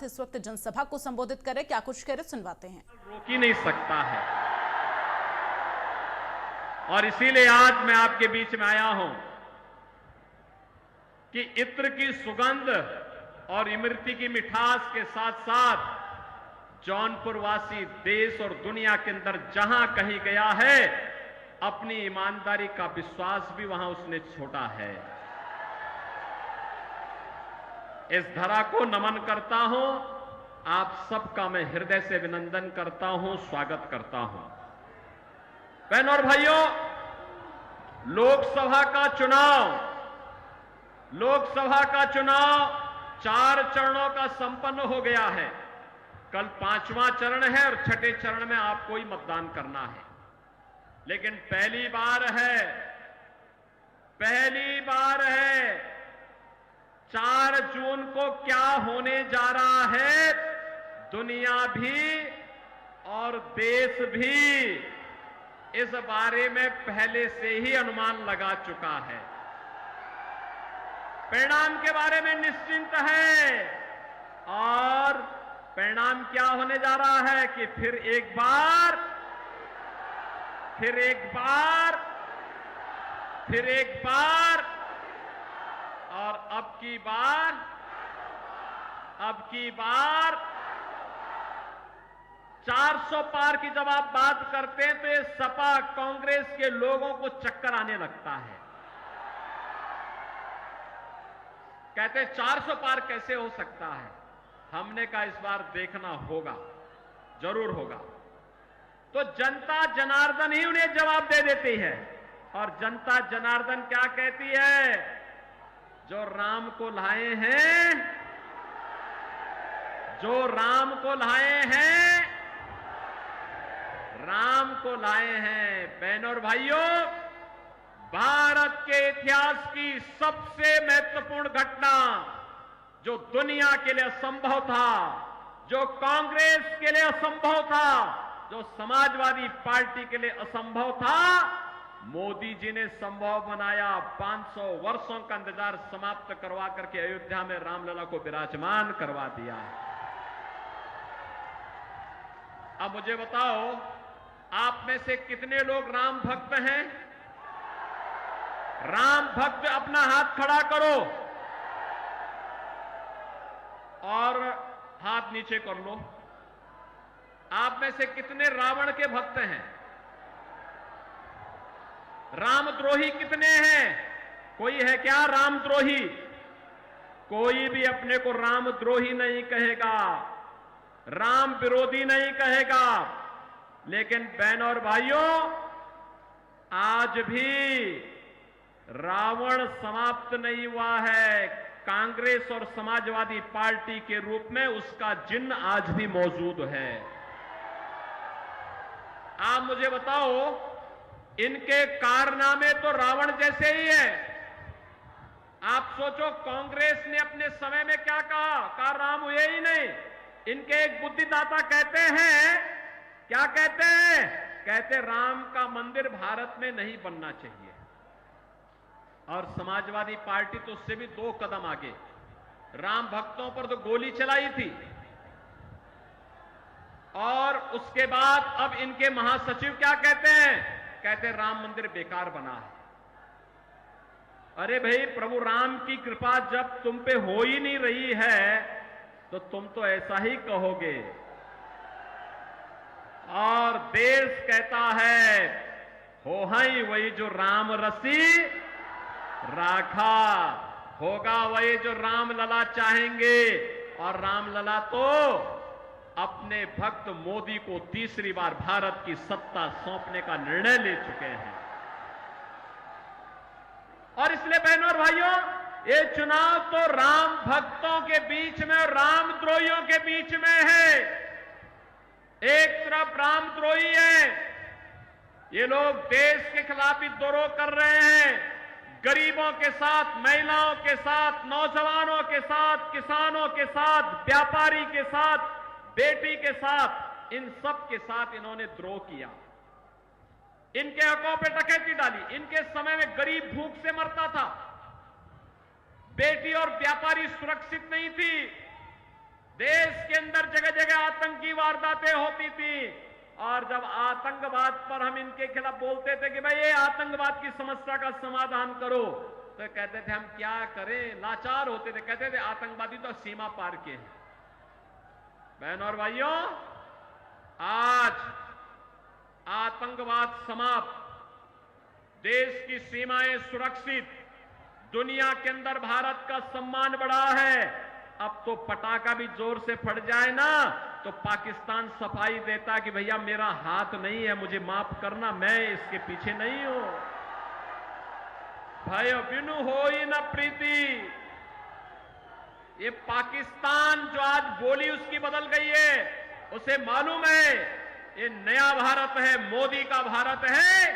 इस वक्त जनसभा को संबोधित करे, क्या कुछ कह रहे सुनवाते हैं। रोक ही नहीं सकता है और इसीलिए आज मैं आपके बीच में आया हूं कि इत्र की सुगंध और इमरती की मिठास के साथ साथ जौनपुर वासी देश और दुनिया के अंदर जहां कहीं गया है, अपनी ईमानदारी का विश्वास भी वहां उसने छोड़ा है। इस धरा को नमन करता हूं, आप सबका मैं हृदय से अभिनंदन करता हूं, स्वागत करता हूं। बहनों और भाइयों, लोकसभा का चुनाव 4 चरणों का संपन्न हो गया है। कल 5वां चरण है और छठे चरण में आपको ही मतदान करना है। लेकिन पहली बार है 4 जून को क्या होने जा रहा है, दुनिया भी और देश भी इस बारे में पहले से ही अनुमान लगा चुका है। परिणाम के बारे में निश्चिंत है और परिणाम क्या होने जा रहा है कि फिर एक बार और अब की बार 400 पार की जब आप बात करते हैं तो ये सपा कांग्रेस के लोगों को चक्कर आने लगता है। कहते हैं 400 पार कैसे हो सकता है। हमने कहा इस बार देखना होगा, जरूर होगा। तो जनता जनार्दन ही उन्हें जवाब दे देती है और जनता जनार्दन क्या कहती है, जो राम को लाए हैं। बहनों और भाइयों, भारत के इतिहास की सबसे महत्वपूर्ण घटना जो दुनिया के लिए असंभव था, जो कांग्रेस के लिए असंभव था, जो समाजवादी पार्टी के लिए असंभव था, मोदी जी ने संभव बनाया। 500 वर्षों का इंतजार समाप्त करवा करके अयोध्या में रामलला को विराजमान करवा दिया। अब मुझे बताओ, आप में से कितने लोग राम भक्त हैं? राम भक्त अपना हाथ खड़ा करो और हाथ नीचे कर लो। आप में से कितने रावण के भक्त हैं? रामद्रोही कितने हैं? कोई है क्या रामद्रोही? कोई भी अपने को रामद्रोही नहीं कहेगा, राम विरोधी नहीं कहेगा। लेकिन बहनों और भाइयों, आज भी रावण समाप्त नहीं हुआ है। कांग्रेस और समाजवादी पार्टी के रूप में उसका चिन्ह आज भी मौजूद है। आप मुझे बताओ, इनके कारनामे तो रावण जैसे ही है। आप सोचो, कांग्रेस ने अपने समय में क्या कहा राम हुए ही नहीं। इनके एक बुद्धिदाता कहते हैं, क्या कहते हैं? कहते राम का मंदिर भारत में नहीं बनना चाहिए। और समाजवादी पार्टी तो उससे भी 2 कदम आगे, राम भक्तों पर तो गोली चलाई थी और उसके बाद अब इनके महासचिव क्या कहते हैं? कहते राम मंदिर बेकार बना है। अरे भाई, प्रभु राम की कृपा जब तुम पे हो ही नहीं रही है तो तुम तो ऐसा ही कहोगे। और देश कहता है, हो हई वही जो राम रसी राखा, होगा वही जो रामलला चाहेंगे। और रामलला तो अपने भक्त मोदी को तीसरी बार भारत की सत्ता सौंपने का निर्णय ले चुके हैं। और इसलिए बहनों और भाइयों, ये चुनाव तो राम भक्तों के बीच में और रामद्रोहियों के बीच में है। एक तरफ रामद्रोही है, ये लोग देश के खिलाफ विद्रोह कर रहे हैं, गरीबों के साथ, महिलाओं के साथ, नौजवानों के साथ, किसानों के साथ, व्यापारी के साथ, बेटी के साथ, इन सब के साथ इन्होंने द्रोह किया। इनके हकों पे डकैती डाली। इनके समय में गरीब भूख से मरता था, बेटी और व्यापारी सुरक्षित नहीं थी, देश के अंदर जगह जगह आतंकी वारदातें होती थी, और जब आतंकवाद पर हम इनके खिलाफ बोलते थे कि भाई ये आतंकवाद की समस्या का समाधान करो, तो कहते थे हम क्या करें, लाचार होते थे, कहते थे आतंकवादी तो सीमा पार के हैं। बहनों और भाइयों, आज आतंकवाद समाप्त, देश की सीमाएं सुरक्षित, दुनिया के अंदर भारत का सम्मान बढ़ा है। अब तो पटाखा भी जोर से फट जाए ना तो पाकिस्तान सफाई देता कि भैया मेरा हाथ नहीं है, मुझे माफ करना, मैं इसके पीछे नहीं हूं। भय बिनु होई न प्रीति, ये पाकिस्तान जो आज बोली उसकी बदल गई है, उसे मालूम है ये नया भारत है, मोदी का भारत है,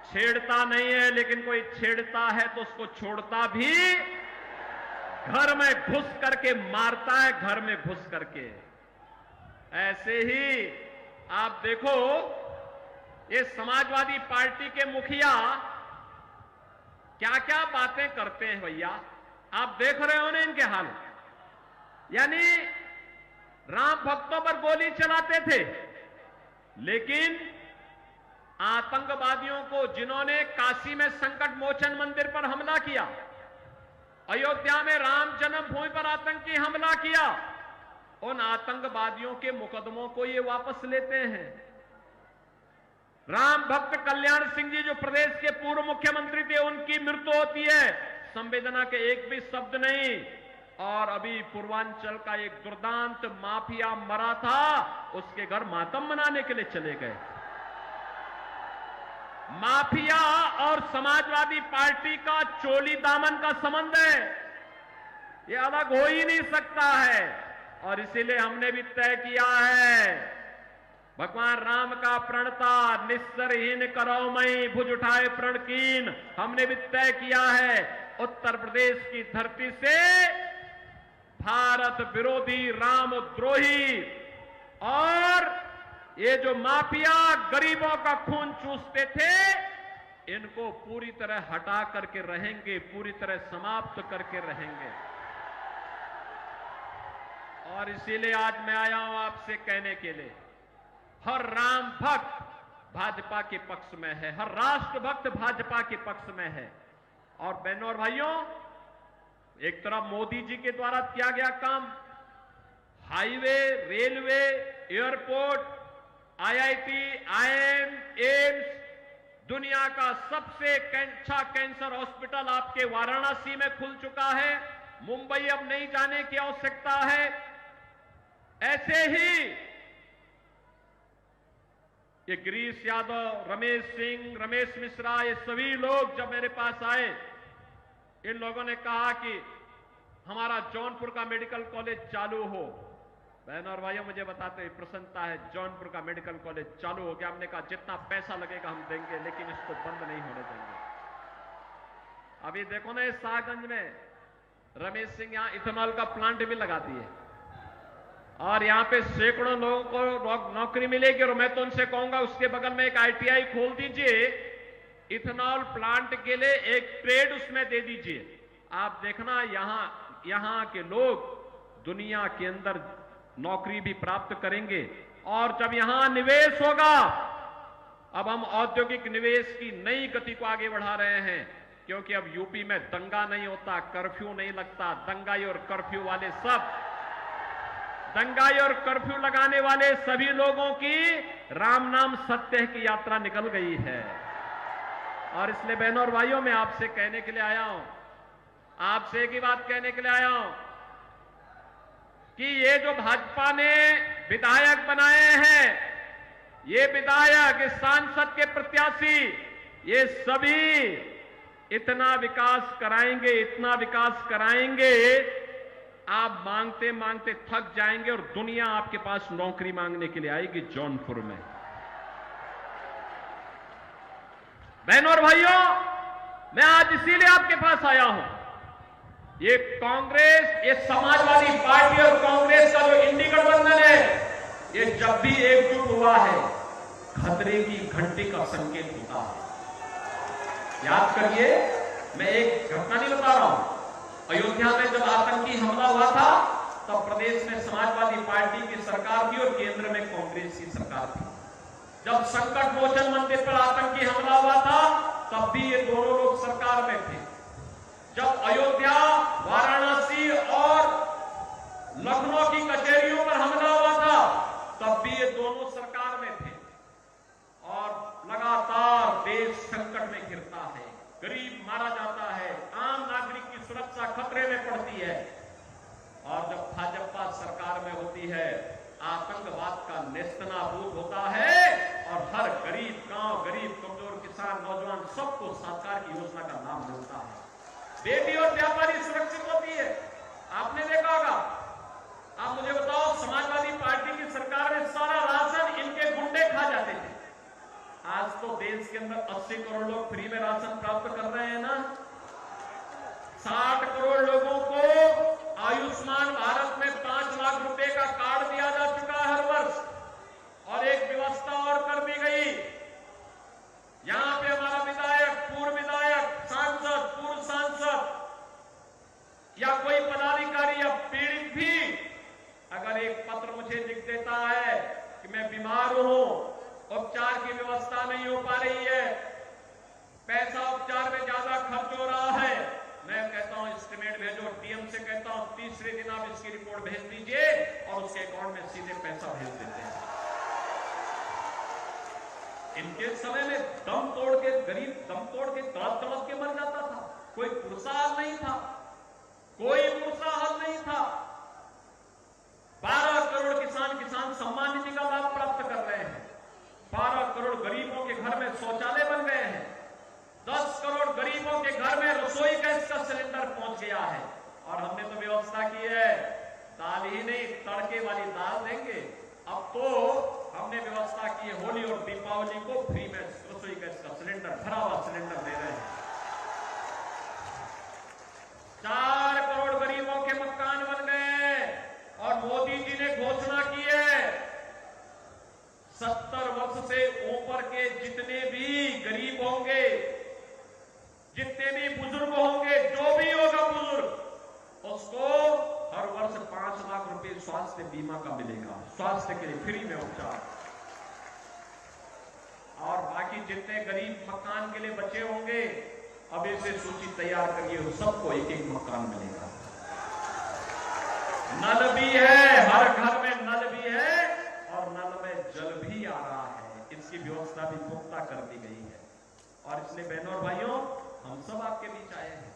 छेड़ता नहीं है, लेकिन कोई छेड़ता है तो उसको छोड़ता भी, घर में घुस करके मारता है, घर में घुस करके। ऐसे ही आप देखो ये समाजवादी पार्टी के मुखिया क्या क्या बातें करते हैं भैया, आप देख रहे हो ना इनके हाल। यानी राम भक्तों पर गोली चलाते थे, लेकिन आतंकवादियों को जिन्होंने काशी में संकट मोचन मंदिर पर हमला किया, अयोध्या में राम जन्मभूमि पर आतंकी हमला किया, उन आतंकवादियों के मुकदमों को ये वापस लेते हैं। राम भक्त कल्याण सिंह जी जो प्रदेश के पूर्व मुख्यमंत्री थे, उनकी मृत्यु होती है, संवेदना के एक भी शब्द नहीं। और अभी पूर्वांचल का एक दुर्दांत माफिया मरा था, उसके घर मातम मनाने के लिए चले गए। माफिया और समाजवादी पार्टी का चोली दामन का संबंध है, ये अलग हो ही नहीं सकता है। और इसीलिए हमने भी तय किया है, भगवान राम का प्रणता निस्सरहीन करो मई भुज उठाए प्रण कीन। हमने भी तय किया है उत्तर प्रदेश की धरती से भारत विरोधी, रामद्रोही और ये जो माफिया गरीबों का खून चूसते थे, इनको पूरी तरह हटा करके रहेंगे, पूरी तरह समाप्त करके रहेंगे। और इसीलिए आज मैं आया हूं आपसे कहने के लिए, हर राम भक्त भाजपा के पक्ष में है, हर राष्ट्र भक्त भाजपा के पक्ष में है। और बहनों और भाइयों, एक तरफ मोदी जी के द्वारा किया गया काम, highway, railway, airport, IIT, IIM, AIIMS, दुनिया का सबसे अच्छा कैंसर हॉस्पिटल आपके वाराणसी में खुल चुका है, मुंबई अब नहीं जाने की आवश्यकता है। ऐसे ही ये गिरीश यादव, रमेश सिंह, रमेश मिश्रा, ये सभी लोग जब मेरे पास आए, इन लोगों ने कहा कि हमारा जौनपुर का मेडिकल कॉलेज चालू हो। बहनों और भाइयों, मुझे बताते हुए प्रसन्नता है, जौनपुर का मेडिकल कॉलेज चालू हो गया। हमने कहा जितना पैसा लगेगा हम देंगे, लेकिन इसको बंद नहीं होने देंगे। अभी देखो ना, इस शाहगंज में रमेश सिंह यहां इथेनॉल का प्लांट भी लगाती है, और यहां पे सैकड़ों लोगों को नौकरी मिलेगी। और मैं तो उनसे कहूंगा उसके बगल में एक आईटीआई खोल दीजिए, इथेनॉल प्लांट के लिए एक ट्रेड उसमें दे दीजिए। आप देखना यहां के लोग दुनिया के अंदर नौकरी भी प्राप्त करेंगे। और जब यहां निवेश होगा, अब हम औद्योगिक निवेश की नई गति को आगे बढ़ा रहे हैं, क्योंकि अब यूपी में दंगा नहीं होता, कर्फ्यू नहीं लगता। दंगाई और कर्फ्यू वाले सब, दंगाई और कर्फ्यू लगाने वाले सभी लोगों की राम नाम सत्य की यात्रा निकल गई है। और इसलिए बहनों और भाइयों, मैं आपसे कहने के लिए आया हूं, आपसे एक ही बात कहने के लिए आया हूं कि ये जो भाजपा ने विधायक बनाए हैं, ये विधायक, इस सांसद के प्रत्याशी, ये सभी इतना विकास कराएंगे, इतना विकास कराएंगे, आप मांगते मांगते थक जाएंगे और दुनिया आपके पास नौकरी मांगने के लिए आएगी जौनपुर में। बहनों और भाइयों, मैं आज इसीलिए आपके पास आया हूं। ये कांग्रेस, ये समाजवादी पार्टी और कांग्रेस का जो इंडी गठबंधन है, ये जब भी एकजुट हुआ है, खतरे की घंटी का संकेत होता है। याद करिए, मैं एक घटना नहीं बता रहा हूं। अयोध्या में जब आतंकी हमला हुआ था, तब प्रदेश में समाजवादी पार्टी की सरकार थी और केंद्र में कांग्रेस की सरकार थी। जब संकट मोचन मंदिर पर आतंकी हमला हुआ था तब भी ये दोनों लोग सरकार में थे। जब अयोध्या, वाराणसी और लखनऊ की कचहरियों पर हमला हुआ था तब भी ये दोनों सरकार में थे। और लगातार देश संकट में गिरता है, गरीब मारा जाता है, आम नागरिक की सुरक्षा खतरे में पड़ती है। और जब भाजपा सरकार में होती है आतंकवाद का नेस्तनाबूद होता है और हर गरीब गांव, गरीब कमजोर किसान, नौजवान सबको सरकार की योजना का लाभ मिलता है। बेटी और व्यापारी सुरक्षित होती है। आपने देखा होगा। आप मुझे बताओ, समाजवादी पार्टी की सरकार में सारा राशन इनके गुंडे खा जाते थे। आज तो देश के अंदर 80 करोड़ लोग फ्री में राशन प्राप्त कर रहे हैं ना। 60 करोड़ लोगों को आयुष्मान भारत में 5 लाख रुपए का कार्ड दिया जा चुका है हर वर्ष। और एक व्यवस्था और कर दी गई, यहां पे हमारा विधायक, पूर्व विधायक, सांसद, पूर्व सांसद या कोई पदाधिकारी या पीड़ित भी अगर एक पत्र मुझे लिख देता है कि मैं बीमार हूं, उपचार की व्यवस्था नहीं हो पा रही है, पैसा उपचार में ज्यादा खर्च हो रहा है, मैं कहता हूं एस्टीमेट भेजो। डीएम से कहता हूं तीसरे दिन आप इसकी रिपोर्ट भेज दीजिए और उसके अकाउंट में सीधे पैसा भेज देते हैं। इनके समय में दम तोड़ के, गरीब दम तोड़ के तड़प तड़प के मर जाता था। कोई पुरसा हल नहीं था, कोई पुरसा हल नहीं था। 12 करोड़ किसान सम्मान निधि का लाभ प्राप्त कर रहे हैं। 12 करोड़ गरीबों के घर में शौचालय बन गए हैं। 10 करोड़ गरीबों के घर में रसोई गैस का सिलेंडर पहुंच गया है। और हमने तो व्यवस्था की है, दाल ही नहीं तड़के वाली दाल देंगे। अब तो हमने व्यवस्था की है, होली और दीपावली को फ्री में रसोई गैस का सिलेंडर, भरा हुआ सिलेंडर दे रहे हैं। 4 करोड़ गरीबों के मकान बन गए और मोदी जी ने घोषणा की है 70 वर्ष से ऊपर के जितने भी गरीब होंगे, जितने भी बुजुर्ग होंगे, जो भी होगा बुजुर्ग, उसको हर वर्ष 5 लाख रुपए स्वास्थ्य बीमा का मिलेगा, स्वास्थ्य के लिए फ्री में उपचार। और बाकी जितने गरीब मकान के लिए बचे होंगे, अभी से सूची तैयार करिए, सबको एक एक मकान मिलेगा। नल भी है, हर घर में नल भी है और नल में जल भी आ रहा है। इसकी व्यवस्था भी पुख्ता कर दी गई है। और इसलिए बहनों और भाइयों, हम सब आपके बीच आए हैं।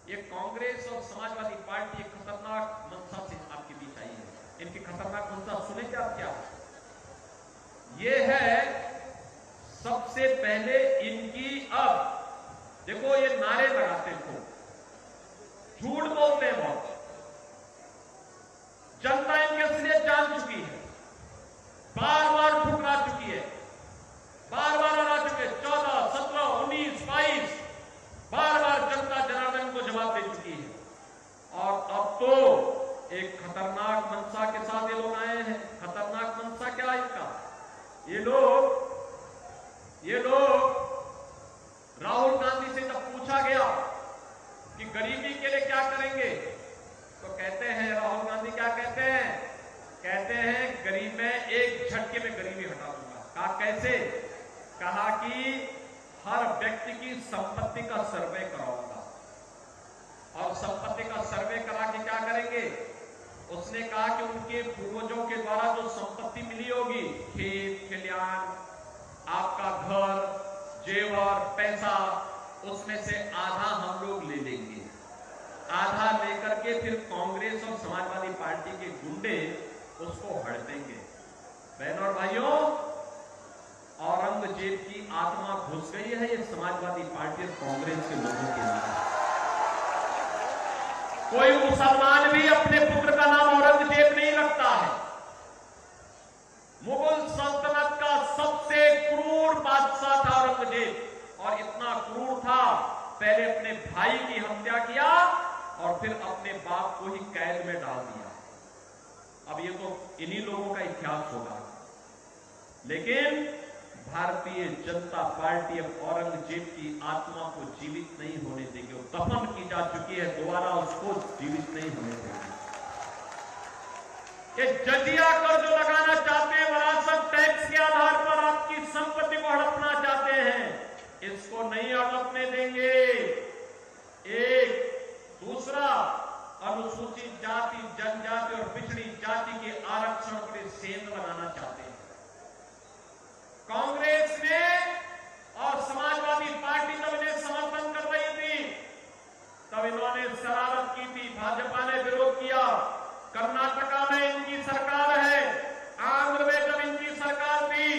ये कांग्रेस और समाजवादी पार्टी एक खतरनाक मंशा से आपके बीच आई है। इनकी खतरनाक मंशा सुने क्या आप? क्या ये है सबसे पहले इनकी, अब देखो ये नारे लगाते थे, झूठ बोलते हैं बहुत, जनता इनके असलियत जान चुकी है, बार बार ठुकरा चुकी है, बार बार हरा चुके, 14, 17, 19, 22 बार बार जनता जनार्दन को जवाब दे चुकी है। और अब तो एक खतरनाक मंशा के साथ ये लोग आए हैं। खतरनाक मंशा क्या है इसका? ये लोग राहुल गांधी से जब पूछा गया कि गरीबी के लिए क्या करेंगे, तो कहते हैं, राहुल गांधी क्या कहते हैं? कहते हैं गरीब में एक झटके में गरीबी हटा दूंगा। कहा कैसे? कहा कि हर व्यक्ति की संपत्ति का सर्वे कराऊंगा। और संपत्ति का सर्वे करा के क्या करेंगे? उसने कहा कि उनके पूर्वजों के द्वारा जो संपत्ति मिली होगी, खेत खलिहान, आपका घर, जेवर, पैसा, उसमें से आधा हम लोग ले लेंगे। आधा लेकर के फिर कांग्रेस और समाजवादी पार्टी के गुंडे उसको हड़पेंगे। बहनों और भाइयों, औरंगजेब की आत्मा घुस गई है ये समाजवादी पार्टी और कांग्रेस के लोगों के लिए। कोई मुसलमान भी अपने पुत्र का नाम औरंगजेब नहीं रखता है। मुगल सल्तनत का सबसे क्रूर बादशाह था औरंगजेब। और इतना क्रूर था, पहले अपने भाई की हत्या किया और फिर अपने बाप को ही कैद में डाल दिया। अब ये तो इन्हीं लोगों का इतिहास होगा। लेकिन भारतीय जनता पार्टी अब औरंगजेब की आत्मा को जीवित नहीं होने देगी। वो दफन की जा चुकी है, दोबारा उसको जीवित नहीं होने देगी। ये जजिया कर जो लगाना चाहते हैं, विरासत टैक्स के आधार पर आपकी संपत्ति को हड़पना चाहते हैं, इसको नहीं हड़पने देंगे। एक दूसरा, अनुसूचित जाति, जनजाति और पिछड़ी जाति के आरक्षण के लिए सेंध बनाना चाहते हैं। कांग्रेस ने और समाजवादी पार्टी जब इन्हें समर्थन कर रही थी, तब इन्होंने शरारत की थी, भाजपा ने विरोध किया। कर्नाटका में इनकी सरकार है, आंध्र में जब इनकी सरकार थी,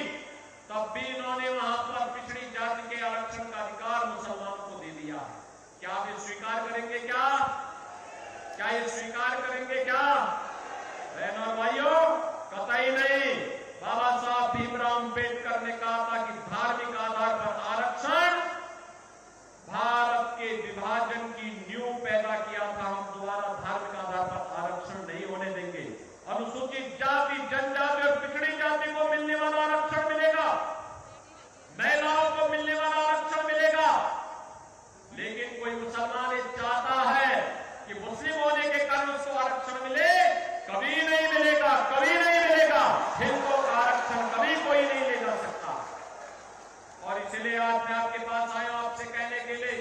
तब भी इन्होंने वहां पर पिछड़ी जाति के आरक्षण का अधिकार मुसलमानों को दे दिया। क्या आप ये स्वीकार करेंगे? क्या ये स्वीकार करेंगे? क्या बहनों और भाइयों, कतई नहीं। बाबा साहब भीमराव अंबेडकर ने कहा था कि धार्मिक आधार पर आरक्षण भारत के विभाजन की नींव पैदा किया था। हम दोबारा धार्मिक आधार पर आरक्षण नहीं होने देंगे। अनुसूचित जाति, जनजाति और पिछड़ी जाति को मिलने वाला आरक्षण मिलेगा, महिलाओं को मिलने वाला आरक्षण मिलेगा। लेकिन कोई मुसलमान ये चाहता है कि मुस्लिम होने के कारण उसको आरक्षण मिले, कभी नहीं मिलेगा, कभी नहीं मिलेगा। हिंदुओं का आरक्षण कभी कोई नहीं ले जा सकता। और इसलिए आज मैं आपके पास आया हूं आपसे कहने के लिए,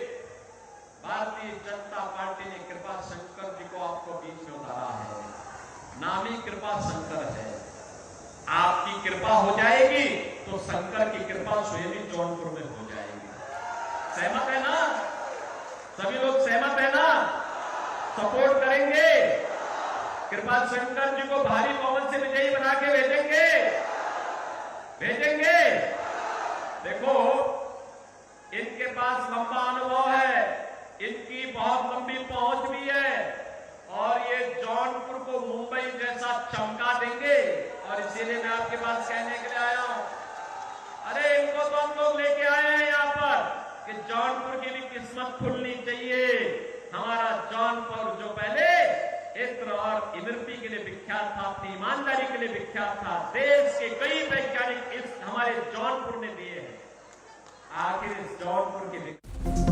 भारतीय जनता पार्टी ने कृपा शंकर जी को आपको बीच में उतारा है। नाम ही कृपा शंकर है। आपकी कृपा हो जाएगी तो शंकर की कृपा स्वयं ही जौनपुर में हो जाएगी। सहमत है ना? सभी लोग सहमत है ना? सपोर्ट करेंगे? कृपा शंकर जी को भारी बहुमत से विजयी बना के भेजेंगे। देखो, इनके पास लंबा अनुभव है, इनकी बहुत लंबी पहुंच भी है, और ये जौनपुर को मुंबई जैसा चमका देंगे। और इसीलिए मैं आपके पास कहने के लिए आया हूं, अरे इनको तो हम लोग लेके आए हैं यहां पर कि जौनपुर की भी किस्मत खुलनी चाहिए। हमारा जौनपुर जो पहले इत्र और इमरती के लिए विख्यात था, अपनी ईमानदारी के लिए विख्यात था, देश के कई वैज्ञानिक इस हमारे जौनपुर ने दिए हैं। आखिर इस जौनपुर के